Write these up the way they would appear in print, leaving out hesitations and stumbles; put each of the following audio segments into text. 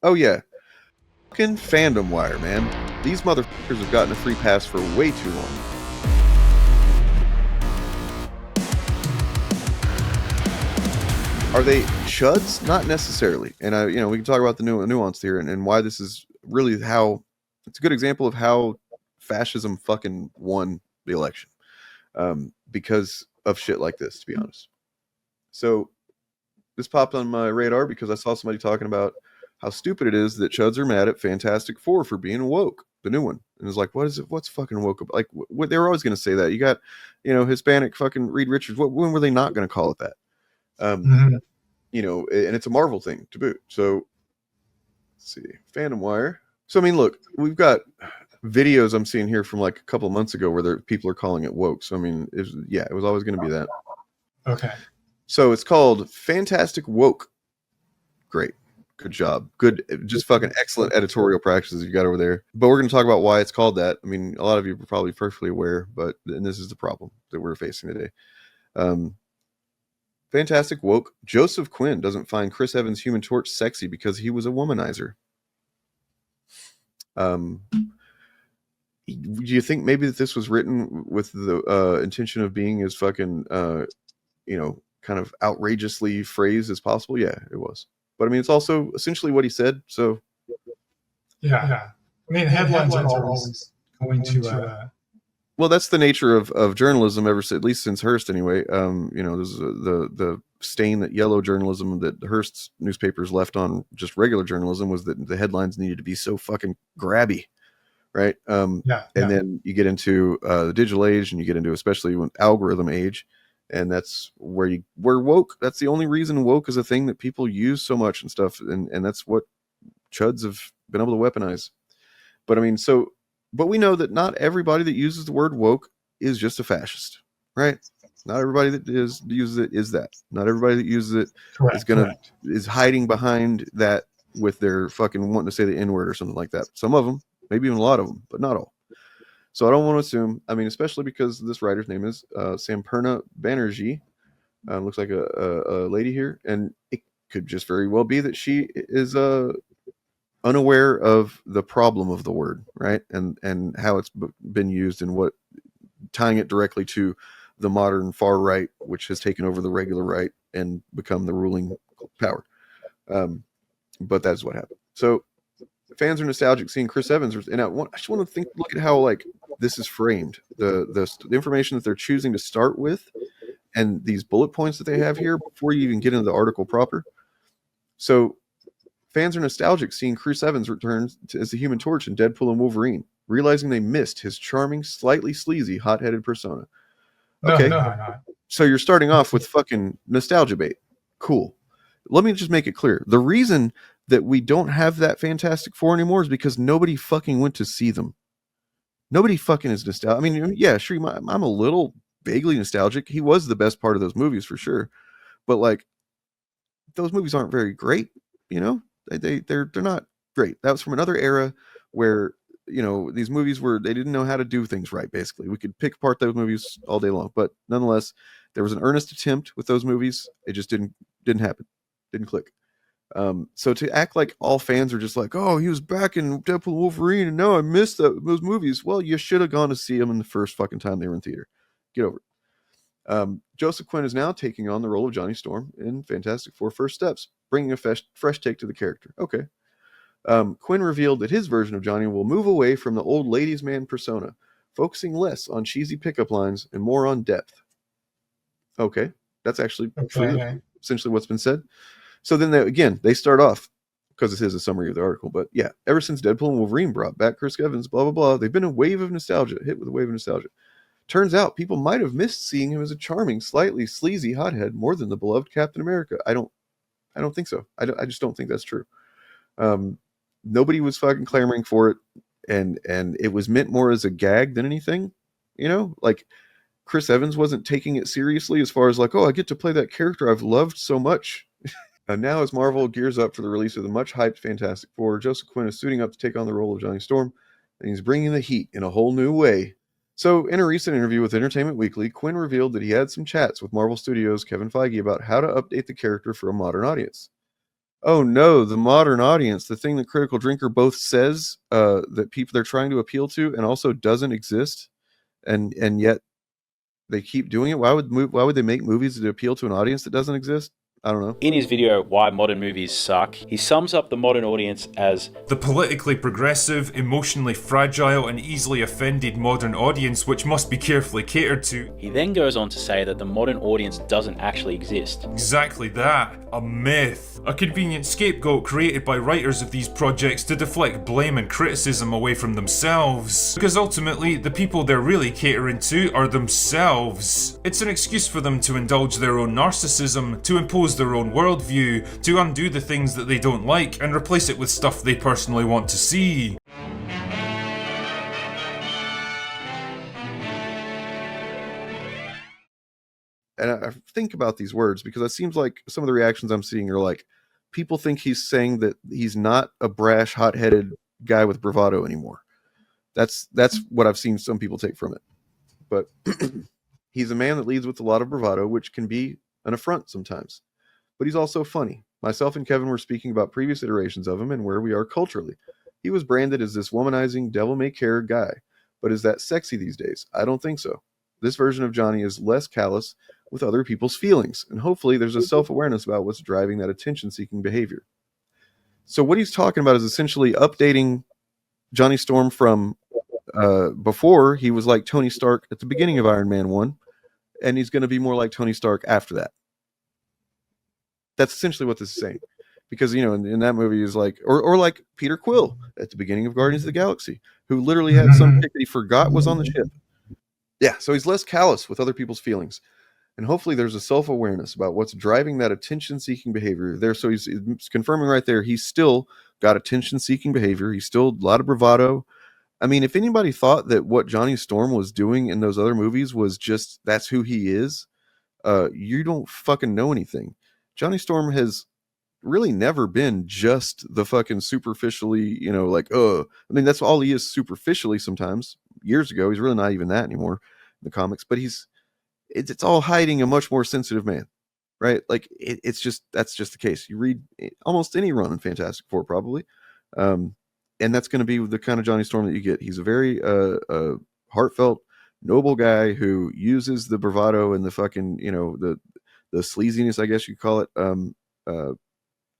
Oh yeah, fucking FandomWire, man. These motherfuckers have gotten a free pass for way too long. Are they chuds? Not necessarily. And we can talk about the nuance here and why this is really how it's a good example of how fascism fucking won the election, because of shit like this, to be honest. So this popped on my radar because I saw somebody talking about how stupid it is that chuds are mad at Fantastic Four for being woke, the new one. And it's like, what is it? What's fucking woke about? Like, what they were always going to say that. You got, Hispanic fucking Reed Richards. When were they not going to call it that? And it's a Marvel thing to boot. So let's see, FandomWire. So I mean, look, we've got videos I'm seeing here from like a couple of months ago where people are calling it woke. So I mean, it was always going to be that. Okay. So it's called Fantastic Woke. Great. Good job. Good, just fucking excellent editorial practices you got over there. But we're going to talk about why it's called that. I mean, a lot of you are probably perfectly aware, and this is the problem that we're facing today. Fantastic Woke. Joseph Quinn doesn't find Chris Evans' Human Torch sexy because he was a womanizer. Do you think maybe that this was written with the intention of being as fucking, kind of outrageously phrased as possible? Yeah, it was. But I mean, it's also essentially what he said. So, yeah. I mean, headlines are always going to. Well, that's the nature of journalism, at least since Hearst, anyway. There's the stain that yellow journalism that Hearst's newspapers left on just regular journalism was that the headlines needed to be so fucking grabby, right? And then you get into the digital age, and you get into especially when algorithm age. And that's where woke. That's the only reason woke is a thing that people use so much and stuff. And that's what chuds have been able to weaponize. But I mean, but we know that not everybody that uses the word woke is just a fascist, right? Not everybody that uses it is that. Not everybody that uses it is hiding behind that with their fucking wanting to say the N-word or something like that. Some of them, maybe even a lot of them, but not all. So I don't want to assume. I mean, especially because this writer's name is Samperna Banerjee. Looks like a lady here, and it could just very well be that she is unaware of the problem of the word, right? And how it's been used and what tying it directly to the modern far right, which has taken over the regular right and become the ruling power. But that's what happened. So fans are nostalgic seeing Chris Evans, and I just want to look at how like this is framed, the information that they're choosing to start with, and these bullet points that they have here before you even get into the article proper. So fans are nostalgic seeing Chris Evans return as the Human Torch in Deadpool and Wolverine, realizing they missed his charming, slightly sleazy, hot-headed persona. Okay, No. So you're starting off with fucking nostalgia bait. Cool. Let me just make it clear. The reason that we don't have that Fantastic Four anymore is because nobody fucking went to see them. Nobody fucking is nostalgic. I mean, yeah, sure, I'm a little vaguely nostalgic. He was the best part of those movies for sure. But like, those movies aren't very great, you know? They're not great. That was from another era where these movies they didn't know how to do things right. Basically, we could pick apart those movies all day long, but nonetheless, there was an earnest attempt with those movies. It just didn't happen, didn't click. So to act like all fans are just like, oh, he was back in Deadpool and Wolverine, and now I missed those movies. Well, you should have gone to see them in the first fucking time they were in theater. Get over it. Joseph Quinn is now taking on the role of Johnny Storm in Fantastic Four: First Steps, bringing a fresh take to the character. Okay. Quinn revealed that his version of Johnny will move away from the old ladies' man persona, focusing less on cheesy pickup lines and more on depth. Okay. That's actually true. Essentially what's been said. So then they start off, because this is a summary of the article, but yeah, ever since Deadpool and Wolverine brought back Chris Evans, blah, blah, blah, they've been hit with a wave of nostalgia. Turns out people might have missed seeing him as a charming, slightly sleazy hothead more than the beloved Captain America. I don't think so. I just don't think that's true. Nobody was fucking clamoring for it, and it was meant more as a gag than anything. Like Chris Evans wasn't taking it seriously as far as like, oh, I get to play that character I've loved so much. And now as Marvel gears up for the release of the much-hyped Fantastic Four, Joseph Quinn is suiting up to take on the role of Johnny Storm, and he's bringing the heat in a whole new way. So in a recent interview with Entertainment Weekly, Quinn revealed that he had some chats with Marvel Studios' Kevin Feige about how to update the character for a modern audience. Oh no, the modern audience, the thing that Critical Drinker both says that people they're trying to appeal to and also doesn't exist, and yet they keep doing it. Why would they make movies that appeal to an audience that doesn't exist? I don't know. In his video, Why Modern Movies Suck, he sums up the modern audience as the politically progressive, emotionally fragile, and easily offended modern audience which must be carefully catered to. He then goes on to say that the modern audience doesn't actually exist. Exactly that. A myth. A convenient scapegoat created by writers of these projects to deflect blame and criticism away from themselves. Because ultimately, the people they're really catering to are themselves. It's an excuse for them to indulge their own narcissism, to impose their own worldview, to undo the things that they don't like and replace it with stuff they personally want to see. And I think about these words because it seems like some of the reactions I'm seeing are like, people think he's saying that he's not a brash, hot-headed guy with bravado anymore. That's what I've seen some people take from it. But he's a man that leads with a lot of bravado, which can be an affront sometimes. But he's also funny. Myself and Kevin were speaking about previous iterations of him and where we are culturally. He was branded as this womanizing, devil-may-care guy. But is that sexy these days? I don't think so. This version of Johnny is less callous with other people's feelings, and hopefully there's a self-awareness about what's driving that attention-seeking behavior. So what he's talking about is essentially updating Johnny Storm from before he was like Tony Stark at the beginning of Iron Man 1, and he's going to be more like Tony Stark after that. That's essentially what this is saying. Because, you know, in that movie is like, or like Peter Quill at the beginning of Guardians of the Galaxy, who literally had some chick that he forgot was on the ship. Yeah, so he's less callous with other people's feelings. And hopefully there's a self-awareness about what's driving that attention-seeking behavior there. So he's confirming right there, he's still got attention-seeking behavior. He's still a lot of bravado. I mean, if anybody thought that what Johnny Storm was doing in those other movies was just, that's who he is, you don't fucking know anything. Johnny Storm has really never been just the fucking superficially, you know, like, I mean, that's all he is superficially sometimes. Years ago, he's really not even that anymore in the comics, but it's all hiding a much more sensitive man, right? Like it's just, that's just the case. You read almost any run in Fantastic Four probably, and that's going to be the kind of Johnny Storm that you get. He's a very heartfelt, noble guy who uses the bravado and the fucking, you know, the sleaziness, I guess you call it,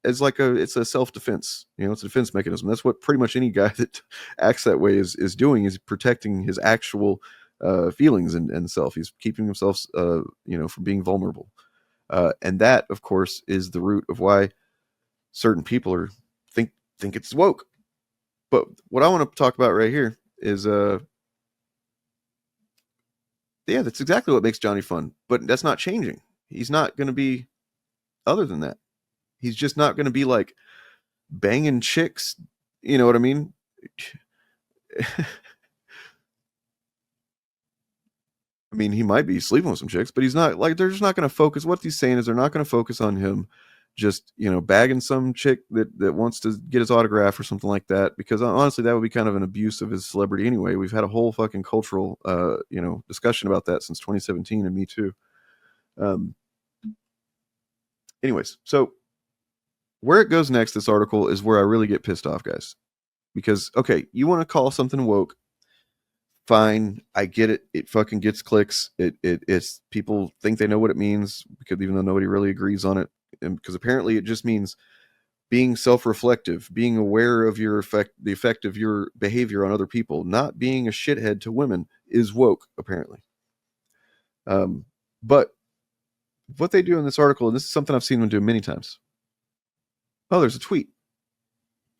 as like it's a self-defense, you know, it's a defense mechanism. That's what pretty much any guy that acts that way is doing, is protecting his actual feelings and self. He's keeping himself, you know, from being vulnerable. And that, of course, is the root of why certain people think it's woke. But what I want to talk about right here is, yeah, that's exactly what makes Johnny fun. But that's not changing. He's not going to be other than that. He's just not going to be like banging chicks. You know what I mean? I mean, he might be sleeping with some chicks, but he's not, like, they're just not going to focus. What he's saying is they're not going to focus on him just, you know, bagging some chick that wants to get his autograph or something like that, because honestly, that would be kind of an abuse of his celebrity anyway. We've had a whole fucking cultural, you know, discussion about that since 2017 and Me Too. Anyways, so where it goes next, this article is where I really get pissed off, guys. Because, okay, you want to call something woke, fine, I get it. It fucking gets clicks. It's people think they know what it means, because even though nobody really agrees on it, and because apparently it just means being self-reflective, being aware of the effect of your behavior on other people, not being a shithead to women is woke, apparently. But what they do in this article, and this is something I've seen them do many times. Oh, there's a tweet.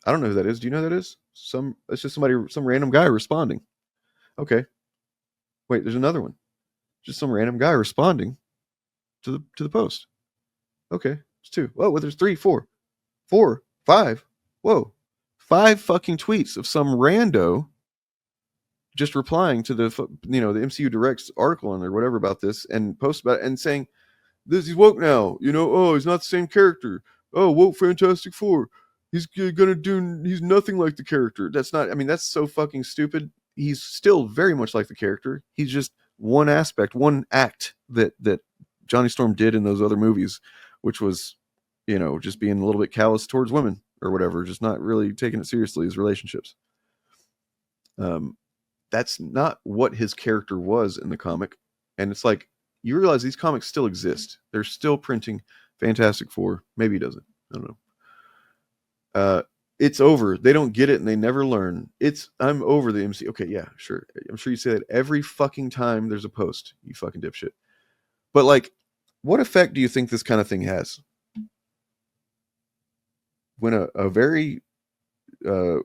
I don't know who that is. Do you know who that is? It's just some random guy responding. Okay. Wait, there's another one. Just some random guy responding to the post. Okay, it's 2. Whoa, well, there's 3, 4, 5. Whoa, 5 fucking tweets of some rando just replying to the, you know, the MCU Direct's article on there, whatever, about this, and post about it and saying, "This is woke now." You know, oh, he's not the same character. Oh, woke Fantastic Four. He's nothing like the character. That's not, I mean, that's so fucking stupid. He's still very much like the character. He's just one aspect, one act that Johnny Storm did in those other movies, which was, just being a little bit callous towards women or whatever, just not really taking it seriously as relationships. That's not what his character was in the comic. And it's like, you realize these comics still exist. They're still printing Fantastic Four. Maybe he doesn't. I don't know. It's over. They don't get it and they never learn. I'm over the MC. Okay, yeah, sure. I'm sure you say that every fucking time there's a post, you fucking dipshit. But like, what effect do you think this kind of thing has? When a very, I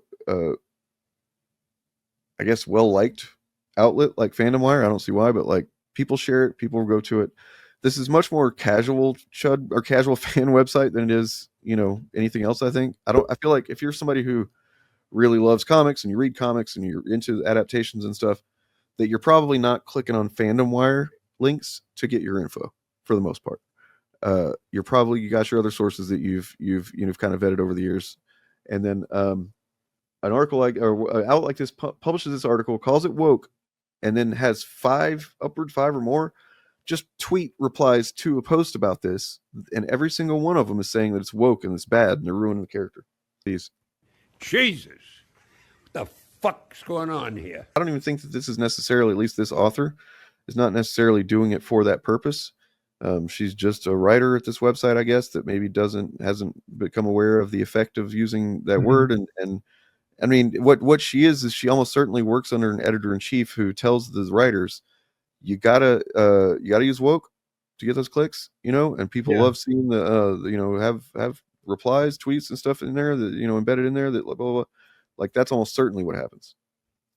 guess, well-liked outlet like FandomWire, I don't see why, but like, people share it, people go to it. This is much more casual chud or casual fan website than it is, anything else. I think. I feel like if you're somebody who really loves comics and you read comics and you're into adaptations and stuff, that you're probably not clicking on FandomWire links to get your info for the most part. You got your other sources that you've kind of vetted over the years, and then an article or out like this publishes this article, calls it woke, and then has five or more just tweet replies to a post about this, and every single one of them is saying that it's woke and it's bad and they're ruining the character. Please. Jesus, what the fuck's going on here? I don't even think that this is necessarily, at least this author is not necessarily doing it for that purpose. She's just a writer at this website, I guess, that maybe hasn't become aware of the effect of using that word. And I mean, what she is she almost certainly works under an editor-in-chief who tells the writers, you gotta use woke to get those clicks, and people love seeing the have replies, tweets and stuff in there that, embedded in there that blah, blah, blah. Like, that's almost certainly what happens.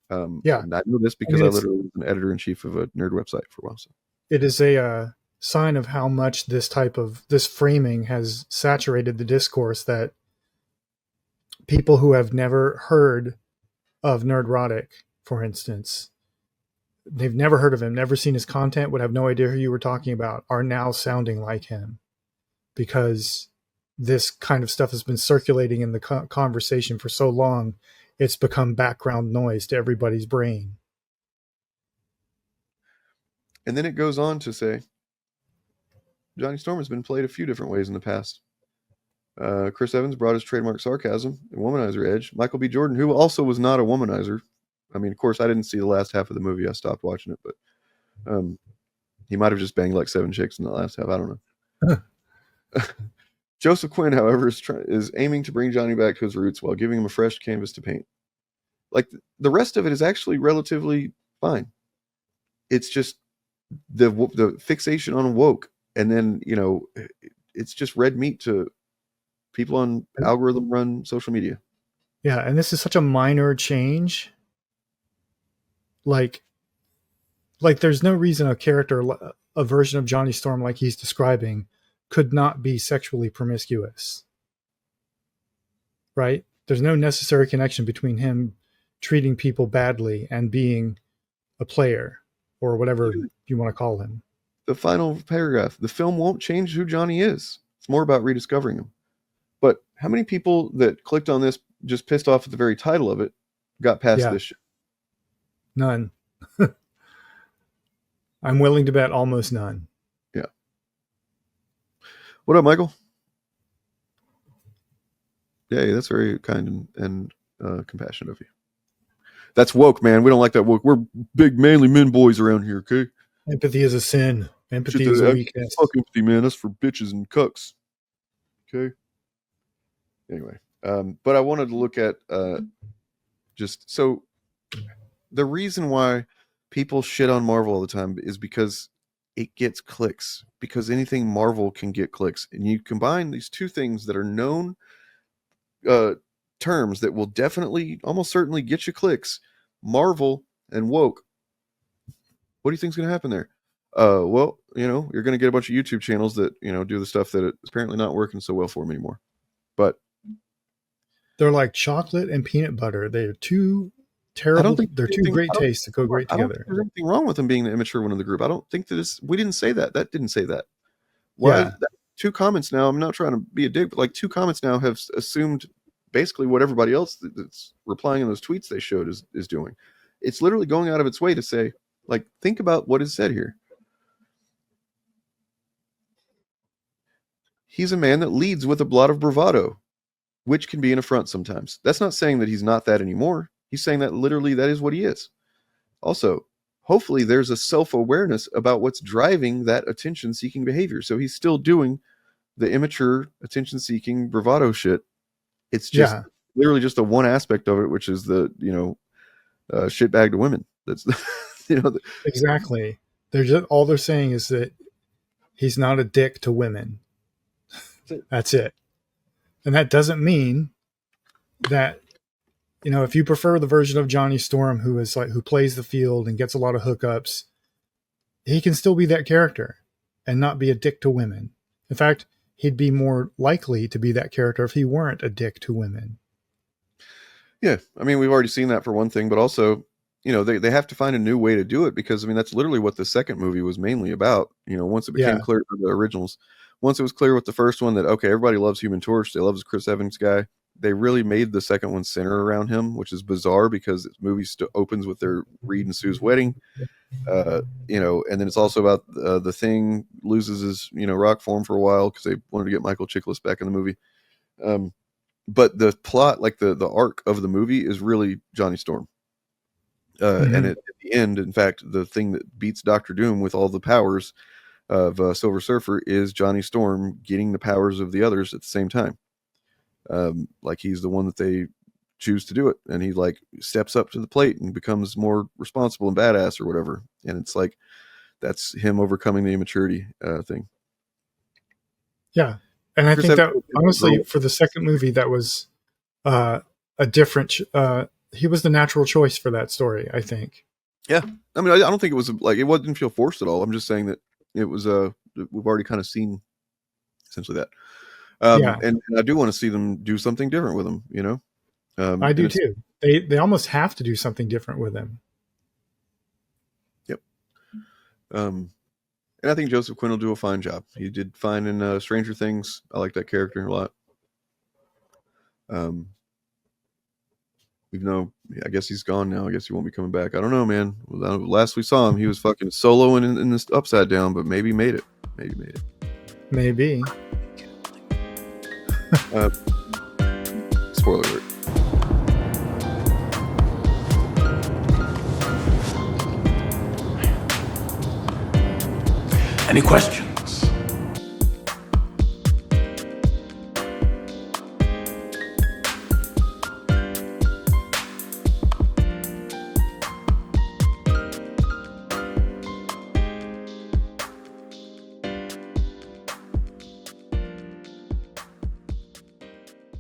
And I know this because I literally was an editor-in-chief of a nerd website for a while. So it is a sign of how much this framing has saturated the discourse, that people who have never heard of Nerdrotic, for instance, they've never heard of him, never seen his content, would have no idea who you were talking about, are now sounding like him, because this kind of stuff has been circulating in the conversation for so long, it's become background noise to everybody's brain. And then it goes on to say, Johnny Storm has been played a few different ways in the past. Chris Evans brought his trademark sarcasm and womanizer edge. Michael B. Jordan, who also was not a womanizer. I mean, of course, I didn't see the last half of the movie. I stopped watching it, but he might have just banged like 7 chicks in the last half. I don't know. Joseph Quinn, however, is aiming to bring Johnny back to his roots while giving him a fresh canvas to paint. Like, the rest of it is actually relatively fine. It's just the fixation on woke, and then it's just red meat to people on algorithm run social media. Yeah, and this is such a minor change. Like there's no reason a character, a version of Johnny Storm like he's describing, could not be sexually promiscuous. Right? There's no necessary connection between him treating people badly and being a player, or whatever you want to call him. The final paragraph, the film won't change who Johnny is. It's more about rediscovering him. But how many people that clicked on this just pissed off at the very title of it got past this shit? None. I'm willing to bet almost none. Yeah. What up, Michael? Yeah, that's very kind and compassionate of you. That's woke, man. We don't like that woke. We're big, manly men boys around here, okay? Empathy is a sin. Empathy is a weakness. Fuck empathy, man. That's for bitches and cucks. Okay? Anyway, but I wanted to look at just so the reason why people shit on Marvel all the time is because it gets clicks, because anything Marvel can get clicks, and you combine these two things that are known terms that will definitely, almost certainly get you clicks: Marvel and woke. What do you think is going to happen there? Well, you're going to get a bunch of YouTube channels that do the stuff that it's apparently not working so well for them anymore. But they're like chocolate and peanut butter. They're two terrible. They're two great tastes that go great together. There's anything wrong with them being the immature one in the group. I don't think that we didn't say that. That didn't say that. Why? Yeah. 2 comments now. I'm not trying to be a dick, but like 2 comments now have assumed basically what everybody else that's replying in those tweets they showed is doing. It's literally going out of its way to say, like, think about what is said here. he's a man that leads with a lot of bravado, which can be an affront sometimes. That's not saying that he's not that anymore. He's saying that literally that is what he is. Also, hopefully there's a self-awareness about what's driving that attention-seeking behavior. So he's still doing the immature, attention-seeking bravado shit. It's just literally just the one aspect of it, which is the, shitbag to women. That's, exactly. They're just, all they're saying is that he's not a dick to women. That's it. And that doesn't mean that, if you prefer the version of Johnny Storm who plays the field and gets a lot of hookups, he can still be that character and not be a dick to women. In fact, he'd be more likely to be that character if he weren't a dick to women. Yeah. I mean, we've already seen that for one thing, but also, they have to find a new way to do it because, that's literally what the second movie was mainly about. Once it became clear for the originals, once it was clear with the first one that, okay, everybody loves Human Torch. They love this Chris Evans guy. They really made the second one center around him, which is bizarre because the movie opens with their Reed and Sue's wedding. And then it's also about the Thing loses his, rock form for a while because they wanted to get Michael Chiklis back in the movie. But the plot, like the arc of the movie is really Johnny Storm. And at the end, in fact, the thing that beats Dr. Doom with all the powers of Silver Surfer is Johnny Storm getting the powers of the others at the same time. Like he's the one that they choose to do it, and he like steps up to the plate and becomes more responsible and badass or whatever. And it's like that's him overcoming the immaturity thing. Yeah, and I think that honestly, for the second movie, that was a different. He was the natural choice for that story, I think. Yeah, I mean, I don't think it was like it didn't feel forced at all. I'm just saying that it was. We've already kind of seen essentially that. And I do want to see them do something different with him, I do too. They almost have to do something different with him. Yep. And I think Joseph Quinn will do a fine job. He did fine in Stranger Things. I like that character a lot. Even though I guess he's gone now. I guess he won't be coming back. I don't know, man. Last we saw him, he was fucking soloing in this Upside Down, but maybe made it. Maybe. Spoiler alert. Any questions?